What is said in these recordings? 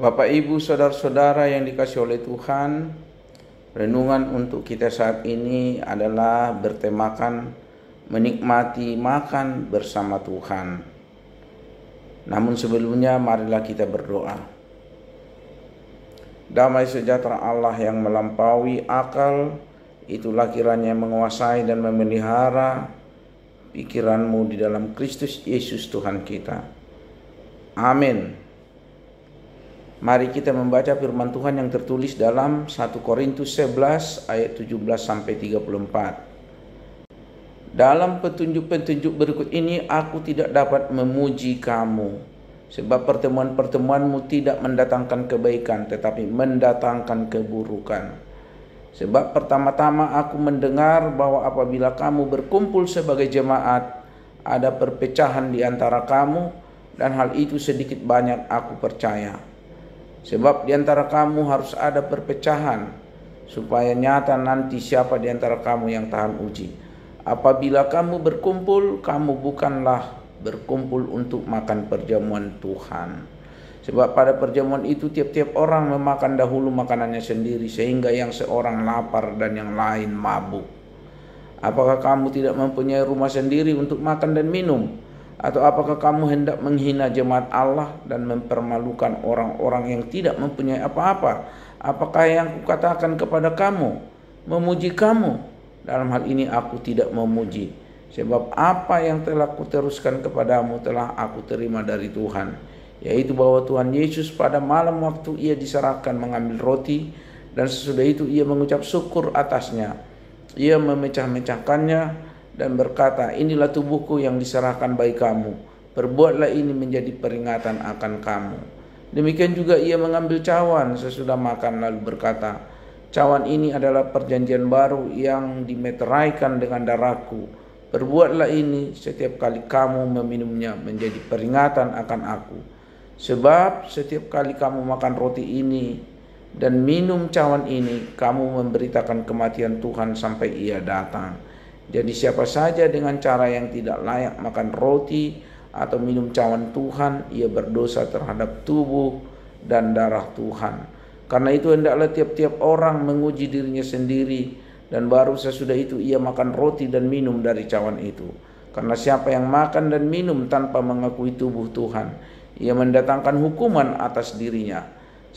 Bapak, Ibu, saudara-saudara yang dikasihi oleh Tuhan, renungan untuk kita saat ini adalah bertemakan menikmati makan bersama Tuhan. Namun sebelumnya marilah kita berdoa. Damai sejahtera Allah yang melampaui akal, itulah kiranya menguasai dan memelihara pikiranmu di dalam Kristus Yesus Tuhan kita. Amin. Mari kita membaca firman Tuhan yang tertulis dalam 1 Korintus 11 ayat 17 sampai 34. Dalam petunjuk-petunjuk berikut ini aku tidak dapat memuji kamu, sebab pertemuan-pertemuanmu tidak mendatangkan kebaikan tetapi mendatangkan keburukan. Sebab pertama-tama aku mendengar bahwa apabila kamu berkumpul sebagai jemaat, ada perpecahan di antara kamu, dan hal itu sedikit banyak aku percaya. Sebab di antara kamu harus ada perpecahan, supaya nyata nanti siapa di antara kamu yang tahan uji. Apabila kamu berkumpul, kamu bukanlah berkumpul untuk makan perjamuan Tuhan. Sebab pada perjamuan itu tiap-tiap orang memakan dahulu makanannya sendiri, sehingga yang seorang lapar dan yang lain mabuk. Apakah kamu tidak mempunyai rumah sendiri untuk makan dan minum? Atau apakah kamu hendak menghina jemaat Allah dan mempermalukan orang-orang yang tidak mempunyai apa-apa? Apakah yang kukatakan kepada kamu memuji kamu? Dalam hal ini aku tidak memuji, sebab apa yang telah kuteruskan kepadamu telah aku terima dari Tuhan, yaitu bahwa Tuhan Yesus pada malam waktu ia diserahkan mengambil roti, dan sesudah itu ia mengucap syukur atasnya. Ia memecah-mecahkannya dan berkata, inilah tubuhku yang diserahkan bagi kamu, perbuatlah ini menjadi peringatan akan kamu. Demikian juga ia mengambil cawan sesudah makan lalu berkata, cawan ini adalah perjanjian baru yang dimeteraikan dengan darahku, perbuatlah ini setiap kali kamu meminumnya menjadi peringatan akan aku. Sebab setiap kali kamu makan roti ini dan minum cawan ini, kamu memberitakan kematian Tuhan sampai ia datang. Jadi siapa saja dengan cara yang tidak layak makan roti atau minum cawan Tuhan, ia berdosa terhadap tubuh dan darah Tuhan. Karena itu hendaklah tiap-tiap orang menguji dirinya sendiri, dan baru sesudah itu ia makan roti dan minum dari cawan itu. Karena siapa yang makan dan minum tanpa mengakui tubuh Tuhan, ia mendatangkan hukuman atas dirinya.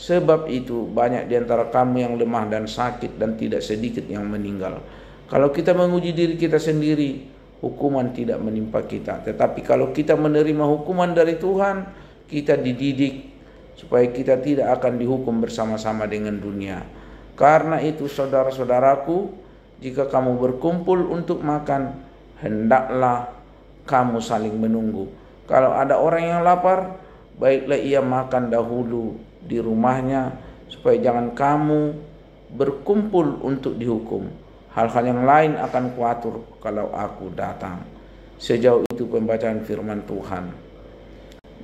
Sebab itu banyak di antara kamu yang lemah dan sakit, dan tidak sedikit yang meninggal. Kalau kita menguji diri kita sendiri, hukuman tidak menimpa kita. Tetapi kalau kita menerima hukuman dari Tuhan, kita dididik supaya kita tidak akan dihukum bersama-sama dengan dunia. Karena itu saudara-saudaraku, jika kamu berkumpul untuk makan, hendaklah kamu saling menunggu. Kalau ada orang yang lapar, baiklah ia makan dahulu di rumahnya, supaya jangan kamu berkumpul untuk dihukum. Hal-hal yang lain akan kuatur kalau aku datang. Sejauh itu pembacaan firman Tuhan.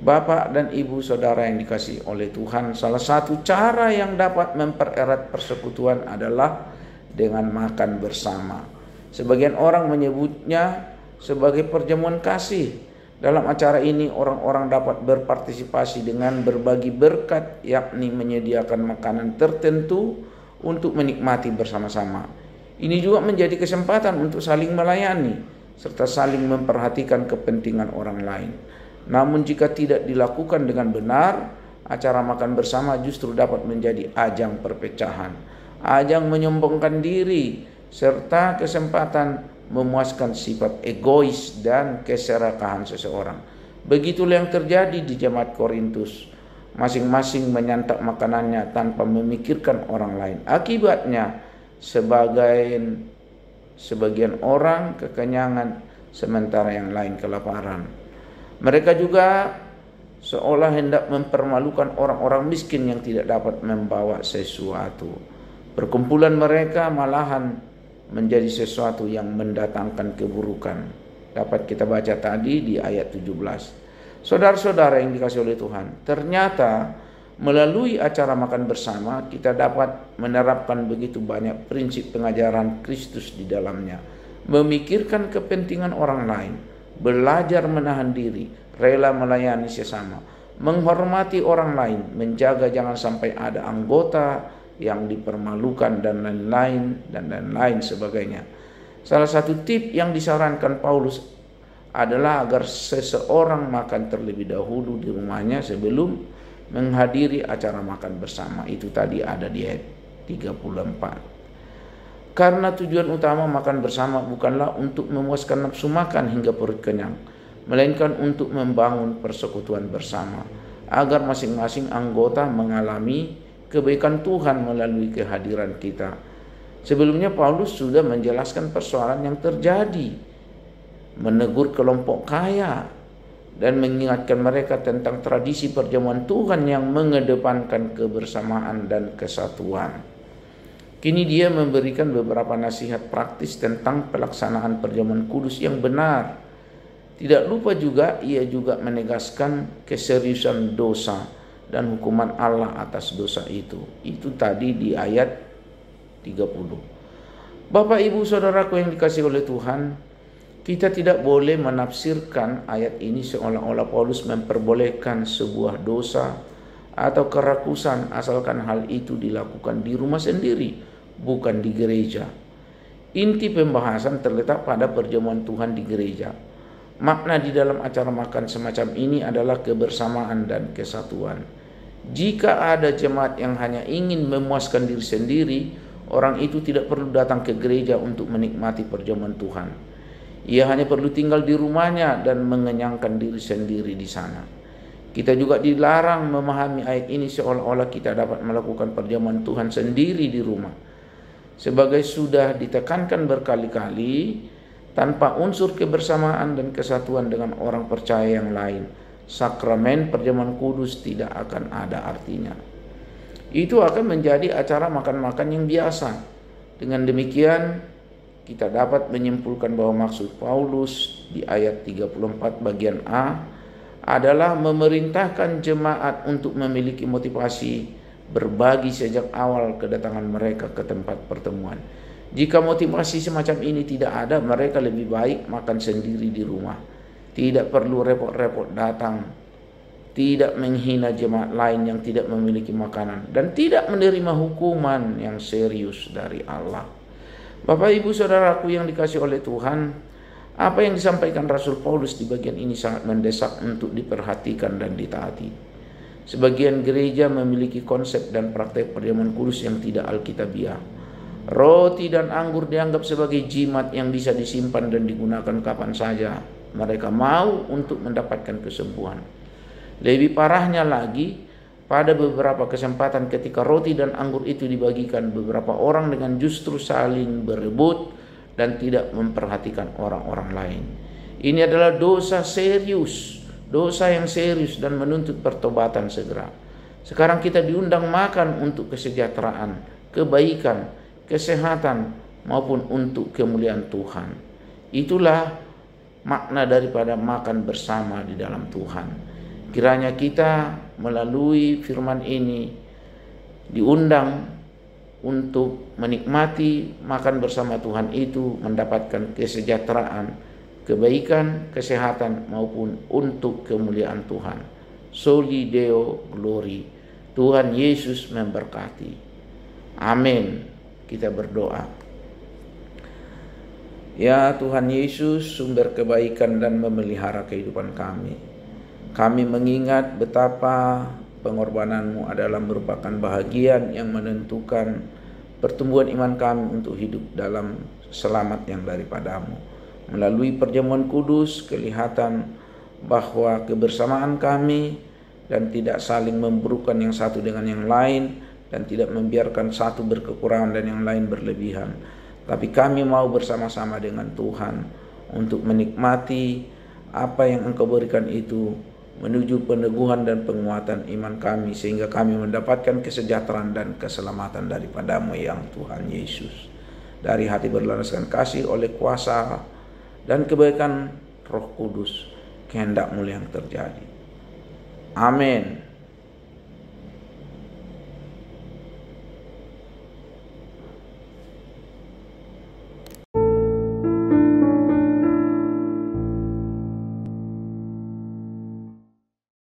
Bapak dan Ibu saudara yang dikasihi oleh Tuhan, salah satu cara yang dapat mempererat persekutuan adalah dengan makan bersama. Sebagian orang menyebutnya sebagai perjamuan kasih. Dalam acara ini orang-orang dapat berpartisipasi dengan berbagi berkat, yakni menyediakan makanan tertentu untuk menikmati bersama-sama. Ini juga menjadi kesempatan untuk saling melayani serta saling memperhatikan kepentingan orang lain. Namun jika tidak dilakukan dengan benar, acara makan bersama justru dapat menjadi ajang perpecahan, ajang menyombongkan diri, serta kesempatan memuaskan sifat egois dan keserakahan seseorang. Begitulah yang terjadi di jemaat Korintus. Masing-masing menyantap makanannya tanpa memikirkan orang lain. Akibatnya sebagian orang kekenyangan, sementara yang lain kelaparan. Mereka juga seolah hendak mempermalukan orang-orang miskin yang tidak dapat membawa sesuatu. Perkumpulan mereka malahan menjadi sesuatu yang mendatangkan keburukan. Dapat kita baca tadi di ayat 17. Saudara-saudara yang dikasihi oleh Tuhan, ternyata melalui acara makan bersama kita dapat menerapkan begitu banyak prinsip pengajaran Kristus di dalamnya. Memikirkan kepentingan orang lain, belajar menahan diri, rela melayani sesama, menghormati orang lain, menjaga jangan sampai ada anggota yang dipermalukan dan lain-lain sebagainya. Salah satu tip yang disarankan Paulus adalah agar seseorang makan terlebih dahulu di rumahnya sebelum menghadiri acara makan bersama. Itu tadi ada di ayat 34. Karena tujuan utama makan bersama bukanlah untuk memuaskan nafsu makan hingga perut kenyang, melainkan untuk membangun persekutuan bersama, agar masing-masing anggota mengalami kebaikan Tuhan melalui kehadiran kita. Sebelumnya Paulus sudah menjelaskan persoalan yang terjadi, menegur kelompok kaya, dan mengingatkan mereka tentang tradisi perjamuan Tuhan yang mengedepankan kebersamaan dan kesatuan. Kini dia memberikan beberapa nasihat praktis tentang pelaksanaan perjamuan kudus yang benar. Tidak lupa juga ia juga menegaskan keseriusan dosa dan hukuman Allah atas dosa itu. Itu tadi di ayat 30. Bapak, Ibu, Saudaraku yang dikasihi oleh Tuhan, kita tidak boleh menafsirkan ayat ini seolah-olah Paulus memperbolehkan sebuah dosa atau kerakusan asalkan hal itu dilakukan di rumah sendiri, bukan di gereja. Inti pembahasan terletak pada perjamuan Tuhan di gereja. Makna di dalam acara makan semacam ini adalah kebersamaan dan kesatuan. Jika ada jemaat yang hanya ingin memuaskan diri sendiri, orang itu tidak perlu datang ke gereja untuk menikmati perjamuan Tuhan. Ia hanya perlu tinggal di rumahnya dan mengenyangkan diri sendiri di sana. Kita juga dilarang memahami ayat ini seolah-olah kita dapat melakukan perjamuan Tuhan sendiri di rumah. Sebagai sudah ditekankan berkali-kali, tanpa unsur kebersamaan dan kesatuan dengan orang percaya yang lain, sakramen perjamuan kudus tidak akan ada artinya. Itu akan menjadi acara makan-makan yang biasa. Dengan demikian, kita dapat menyimpulkan bahwa maksud Paulus di ayat 34 bagian A adalah memerintahkan jemaat untuk memiliki motivasi berbagi sejak awal kedatangan mereka ke tempat pertemuan. Jika motivasi semacam ini tidak ada, mereka lebih baik makan sendiri di rumah. Tidak perlu repot-repot datang, tidak menghina jemaat lain yang tidak memiliki makanan, dan tidak menerima hukuman yang serius dari Allah. Bapak, Ibu, Saudaraku yang dikasihi oleh Tuhan, apa yang disampaikan Rasul Paulus di bagian ini sangat mendesak untuk diperhatikan dan ditaati. Sebagian gereja memiliki konsep dan praktek perjamuan kudus yang tidak alkitabiah. Roti dan anggur dianggap sebagai jimat yang bisa disimpan dan digunakan kapan saja mereka mau untuk mendapatkan kesembuhan. Lebih parahnya lagi, pada beberapa kesempatan ketika roti dan anggur itu dibagikan, beberapa orang dengan justru saling berebut dan tidak memperhatikan orang-orang lain. Ini adalah dosa yang serius dan menuntut pertobatan segera. Sekarang kita diundang makan untuk kesejahteraan, kebaikan, kesehatan, maupun untuk kemuliaan Tuhan. Itulah makna daripada makan bersama di dalam Tuhan. Kiranya kita melalui firman ini diundang untuk menikmati makan bersama Tuhan itu, mendapatkan kesejahteraan, kebaikan, kesehatan, maupun untuk kemuliaan Tuhan. Soli Deo Glory. Tuhan Yesus memberkati. Amin. Kita berdoa. Ya Tuhan Yesus, sumber kebaikan dan memelihara kehidupan kami. Kami mengingat betapa pengorbanan-Mu adalah merupakan bahagian yang menentukan pertumbuhan iman kami untuk hidup dalam selamat yang daripada-Mu. Melalui perjamuan kudus, kelihatan bahwa kebersamaan kami dan tidak saling memburukkan yang satu dengan yang lain, dan tidak membiarkan satu berkekurangan dan yang lain berlebihan. Tapi kami mau bersama-sama dengan Tuhan untuk menikmati apa yang Engkau berikan itu, menuju peneguhan dan penguatan iman kami, sehingga kami mendapatkan kesejahteraan dan keselamatan daripada-Mu yang Tuhan Yesus. Dari hati berlandaskan kasih oleh kuasa dan kebaikan Roh Kudus, kehendak-Mu yang terjadi. Amin.